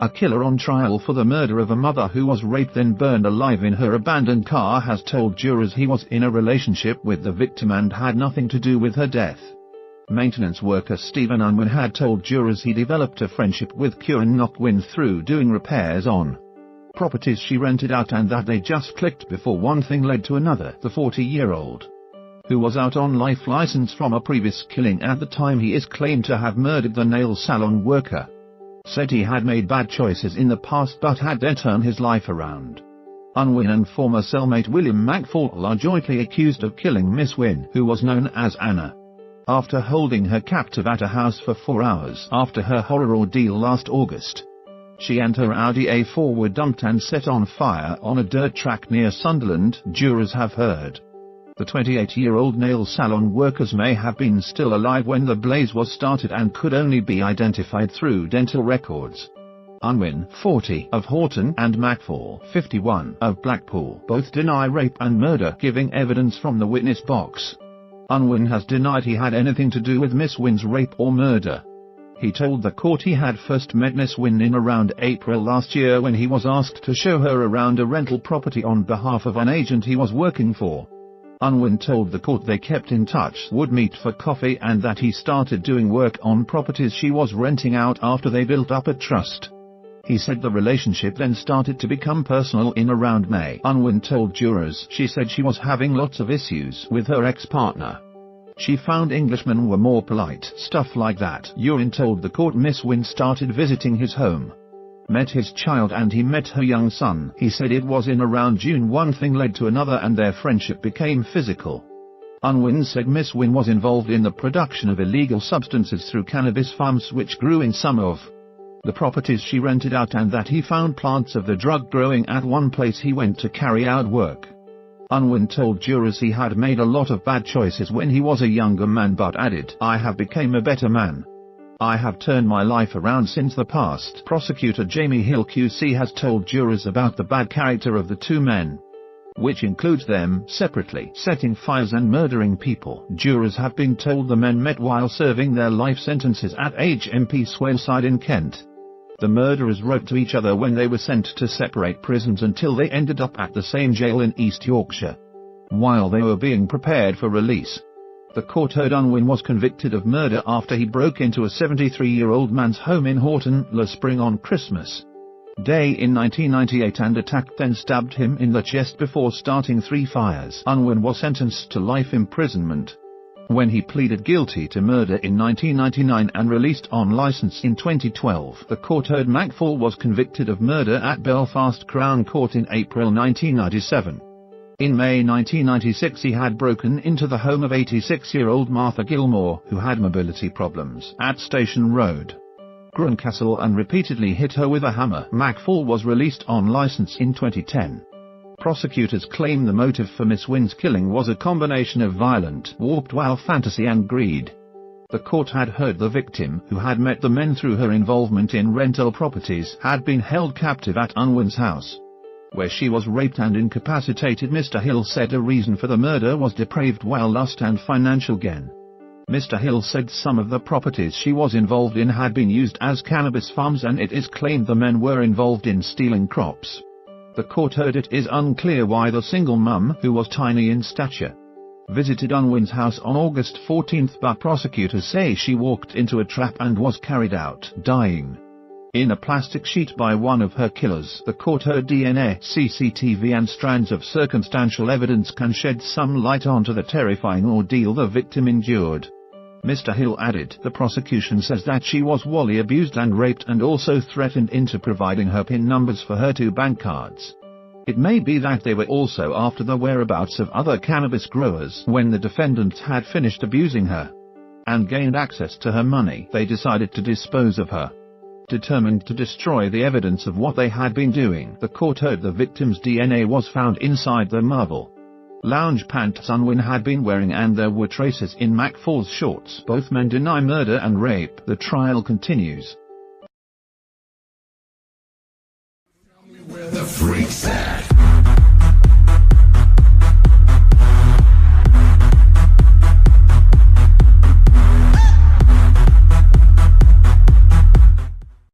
A killer on trial for the murder of a mother who was raped then burned alive in her abandoned car has told jurors he was in a relationship with the victim and had nothing to do with her death. Maintenance worker Stephen Unwin had told jurors he developed a friendship with Kieran Nockwin through doing repairs on properties she rented out and that they just clicked before one thing led to another. The 40-year-old, who was out on life license from a previous killing at the time he is claimed to have murdered the nail salon worker, said he had made bad choices in the past but had then turned his life around. Unwin and former cellmate William McFall are jointly accused of killing Miss Wynne, who was known as Anna, after holding her captive at a house for 4 hours after her horror ordeal last August. She and her Audi A4 were dumped and set on fire on a dirt track near Sunderland, jurors have heard. The 28-year-old nail salon workers may have been still alive when the blaze was started and could only be identified through dental records. Unwin, 40, of Horton, and McFall, 51, of Blackpool, both deny rape and murder, giving evidence from the witness box. Unwin has denied he had anything to do with Miss Wynne's rape or murder. He told the court he had first met Miss Wynne in around April last year when he was asked to show her around a rental property on behalf of an agent he was working for. Unwin told the court they kept in touch, would meet for coffee, and that he started doing work on properties she was renting out after they built up a trust. He said the relationship then started to become personal in around May. Unwin told jurors she said she was having lots of issues with her ex-partner. She found Englishmen were more polite, stuff like that. Unwin told the court Miss Wynne started visiting his home, met his child, and he met her young son. He said it was in around June one thing led to another and their friendship became physical. Unwin said Miss Wynne was involved in the production of illegal substances through cannabis farms which grew in some of the properties she rented out, and that he found plants of the drug growing at one place he went to carry out work. Unwin told jurors he had made a lot of bad choices when he was a younger man but added, "I have become a better man. I have turned my life around since the past." Prosecutor Jamie Hill QC has told jurors about the bad character of the two men, which includes them, separately, setting fires and murdering people. Jurors have been told the men met while serving their life sentences at HMP Swaleside in Kent. The murderers wrote to each other when they were sent to separate prisons until they ended up at the same jail in East Yorkshire, while they were being prepared for release. The court heard Unwin was convicted of murder after he broke into a 73-year-old man's home in Horton, Le Spring on Christmas Day in 1998 and attacked then stabbed him in the chest before starting 3 fires. Unwin was sentenced to life imprisonment when he pleaded guilty to murder in 1999 and released on license in 2012. The court heard McFall was convicted of murder at Belfast Crown Court in April 1997. In May 1996 he had broken into the home of 86-year-old Martha Gilmore, who had mobility problems, at Station Road, Grandcastle, and repeatedly hit her with a hammer. McFall was released on license in 2010. Prosecutors claim the motive for Miss Wynne's killing was a combination of violent, warped wild fantasy and greed. The court had heard the victim, who had met the men through her involvement in rental properties, had been held captive at Unwin's house, where she was raped and incapacitated. Mr. Hill said a reason for the murder was depraved wild lust and financial gain. Mr. Hill said some of the properties she was involved in had been used as cannabis farms, and it is claimed the men were involved in stealing crops. The court heard it is unclear why the single mum, who was tiny in stature, visited Unwin's house on August 14, but prosecutors say she walked into a trap and was carried out, dying in a plastic sheet by one of her killers. The court heard DNA, CCTV and strands of circumstantial evidence can shed some light onto the terrifying ordeal the victim endured. Mr. Hill added, the prosecution says that she was wally abused and raped and also threatened into providing her PIN numbers for her 2 bank cards. It may be that they were also after the whereabouts of other cannabis growers. When the defendants had finished abusing her and gained access to her money, they decided to dispose of her, determined to destroy the evidence of what they had been doing. The court heard the victim's DNA was found inside the marble lounge pants Unwin had been wearing, and there were traces in McFall's shorts. Both men deny murder and rape. The trial continues. Tell me where the freak's at.